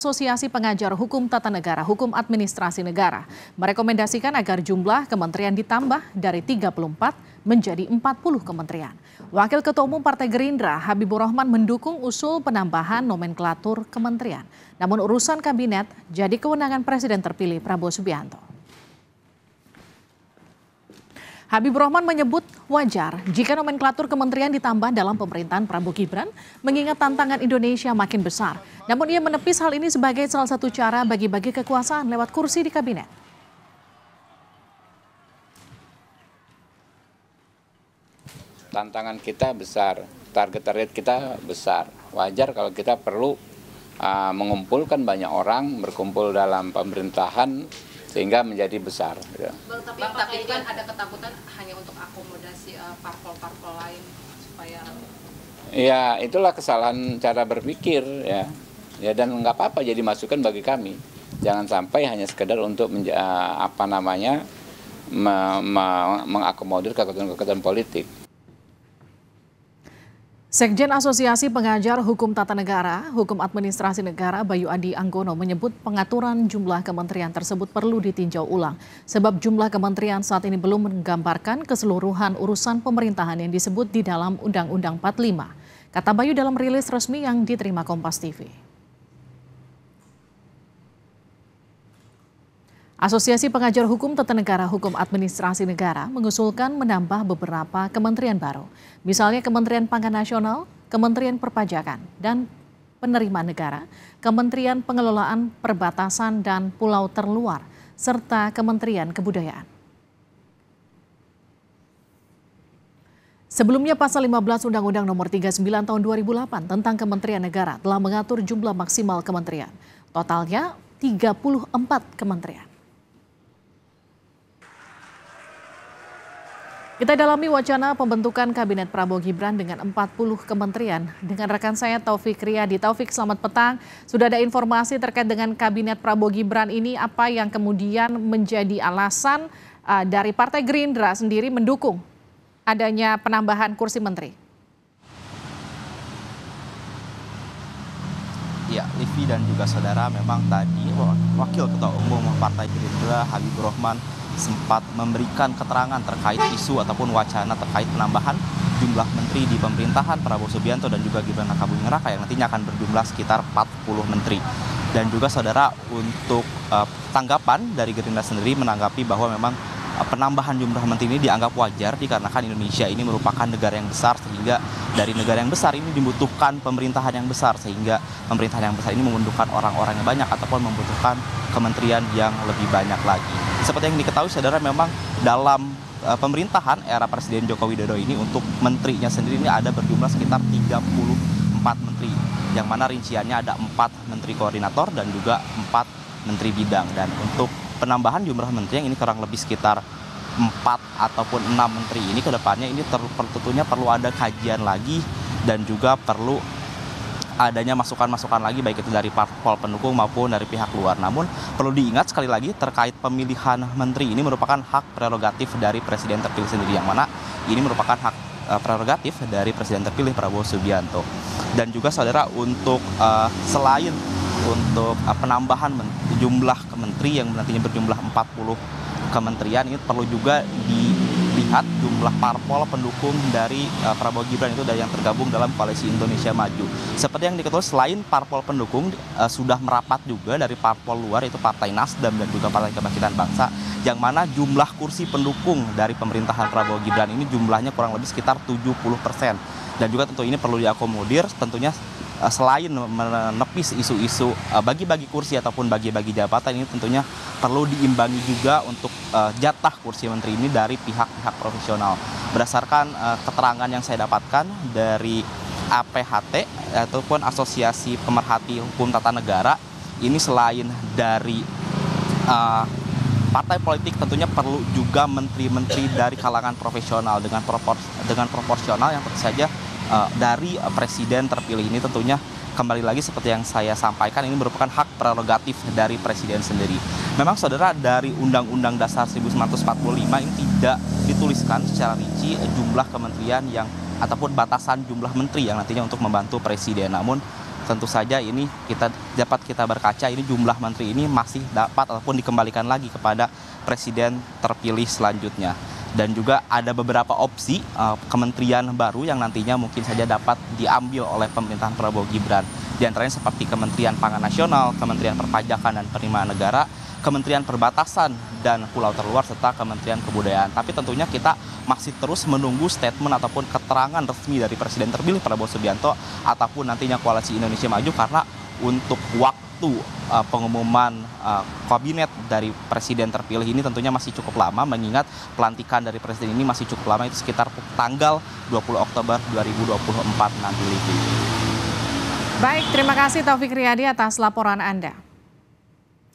Asosiasi Pengajar Hukum Tata Negara, Hukum Administrasi Negara merekomendasikan agar jumlah kementerian ditambah dari 34 menjadi 40 kementerian. Wakil Ketua Umum Partai Gerindra, Habibur Rahman mendukung usul penambahan nomenklatur kementerian. Namun urusan kabinet jadi kewenangan Presiden terpilih Prabowo Subianto. Habibur Rahman menyebut wajar jika nomenklatur kementerian ditambah dalam pemerintahan Prabowo Gibran mengingat tantangan Indonesia makin besar. Namun ia menepis hal ini sebagai salah satu cara bagi-bagi kekuasaan lewat kursi di kabinet. Tantangan kita besar, target kita besar. Wajar kalau kita perlu mengumpulkan banyak orang, berkumpul dalam pemerintahan sehingga menjadi besar. Tapi kan ada ketakutan hanya untuk akomodasi parpol-parpol lain supaya. Ya itulah kesalahan cara berpikir ya dan nggak apa-apa jadi masukan bagi kami. Jangan sampai hanya sekedar untuk mengakomodir kekuatan politik. Sekjen Asosiasi Pengajar Hukum Tata Negara, Hukum Administrasi Negara Bayu Adi Anggono menyebut pengaturan jumlah kementerian tersebut perlu ditinjau ulang. Sebab jumlah kementerian saat ini belum menggambarkan keseluruhan urusan pemerintahan yang disebut di dalam Undang-Undang 45. Kata Bayu dalam rilis resmi yang diterima Kompas TV. Asosiasi Pengajar Hukum Tata Negara, Hukum Administrasi Negara mengusulkan menambah beberapa kementerian baru. Misalnya Kementerian Pangan Nasional, Kementerian Perpajakan dan Penerimaan Negara, Kementerian Pengelolaan Perbatasan dan Pulau Terluar, serta Kementerian Kebudayaan. Sebelumnya Pasal 15 Undang-Undang Nomor 39 Tahun 2008 tentang Kementerian Negara telah mengatur jumlah maksimal kementerian. Totalnya 34 kementerian. Kita dalami wacana pembentukan Kabinet Prabowo Gibran dengan 40 kementerian. Dengan rekan saya Taufik Riyadi. Taufik, selamat petang. Sudah ada informasi terkait dengan Kabinet Prabowo Gibran ini, apa yang kemudian menjadi alasan dari Partai Gerindra sendiri mendukung adanya penambahan kursi menteri? Ya, Livi dan juga saudara, memang tadi Wakil Ketua Umum Partai Gerindra Habibur Rahman sempat memberikan keterangan terkait isu ataupun wacana terkait penambahan jumlah menteri di pemerintahan Prabowo Subianto dan juga Gibran Rakabuming Raka yang nantinya akan berjumlah sekitar 40 menteri. Dan juga saudara, untuk tanggapan dari Gerindra sendiri menanggapi bahwa memang penambahan jumlah menteri ini dianggap wajar dikarenakan Indonesia ini merupakan negara yang besar, sehingga dari negara yang besar ini dibutuhkan pemerintahan yang besar, sehingga pemerintahan yang besar ini membutuhkan orang-orang yang banyak ataupun membutuhkan kementerian yang lebih banyak lagi. Seperti yang diketahui saudara, memang dalam pemerintahan era Presiden Joko Widodo ini untuk menterinya sendiri ini ada berjumlah sekitar 34 menteri, yang mana rinciannya ada 4 menteri koordinator dan juga 4 menteri bidang. Dan untuk penambahan jumlah menteri yang ini kurang lebih sekitar 4 ataupun 6 menteri ini ke depannya ini tentunya perlu ada kajian lagi dan juga perlu adanya masukan-masukan lagi baik itu dari parpol pendukung maupun dari pihak luar. Namun perlu diingat sekali lagi terkait pemilihan menteri ini merupakan hak prerogatif dari Presiden terpilih sendiri, yang mana ini merupakan hak prerogatif dari Presiden terpilih Prabowo Subianto. Dan juga saudara, untuk selain untuk penambahan jumlah kementeri yang nantinya berjumlah 40 kementerian, ini perlu juga dilihat jumlah parpol pendukung dari Prabowo Gibran itu dari yang tergabung dalam Koalisi Indonesia Maju. Seperti yang diketahui, selain parpol pendukung sudah merapat juga dari parpol luar, yaitu Partai Nasdem dan juga Partai Kebangkitan Bangsa, yang mana jumlah kursi pendukung dari pemerintahan Prabowo Gibran ini jumlahnya kurang lebih sekitar 70%. Dan juga tentu ini perlu diakomodir tentunya selain menepis isu-isu bagi-bagi kursi ataupun bagi-bagi jabatan, ini tentunya perlu diimbangi juga untuk jatah kursi menteri ini dari pihak-pihak profesional. Berdasarkan keterangan yang saya dapatkan dari APHT ataupun Asosiasi Pemerhati Hukum Tata Negara, ini selain dari partai politik tentunya perlu juga menteri-menteri dari kalangan profesional dengan proporsional yang tentu saja dari Presiden terpilih ini. Tentunya kembali lagi seperti yang saya sampaikan, ini merupakan hak prerogatif dari Presiden sendiri. Memang saudara, dari Undang-Undang Dasar 1945 ini tidak dituliskan secara rinci jumlah kementerian yang ataupun batasan jumlah menteri yang nantinya untuk membantu Presiden. Namun tentu saja ini dapat kita berkaca, ini jumlah menteri ini masih dapat ataupun dikembalikan lagi kepada presiden terpilih selanjutnya. Dan juga ada beberapa opsi kementerian baru yang nantinya mungkin saja dapat diambil oleh pemerintahan Prabowo Gibran. Di antaranya seperti Kementerian Pangan Nasional, Kementerian Perpajakan dan Penerimaan Negara, Kementerian Perbatasan dan Pulau Terluar, serta Kementerian Kebudayaan. Tapi tentunya kita masih terus menunggu statement ataupun keterangan resmi dari Presiden terpilih Prabowo Subianto ataupun nantinya Koalisi Indonesia Maju, karena untuk waktu pengumuman kabinet dari presiden terpilih ini tentunya masih cukup lama, mengingat pelantikan dari presiden ini masih cukup lama, itu sekitar tanggal 20 Oktober 2024 nanti. Baik, terima kasih Taufik Riyadi atas laporan Anda.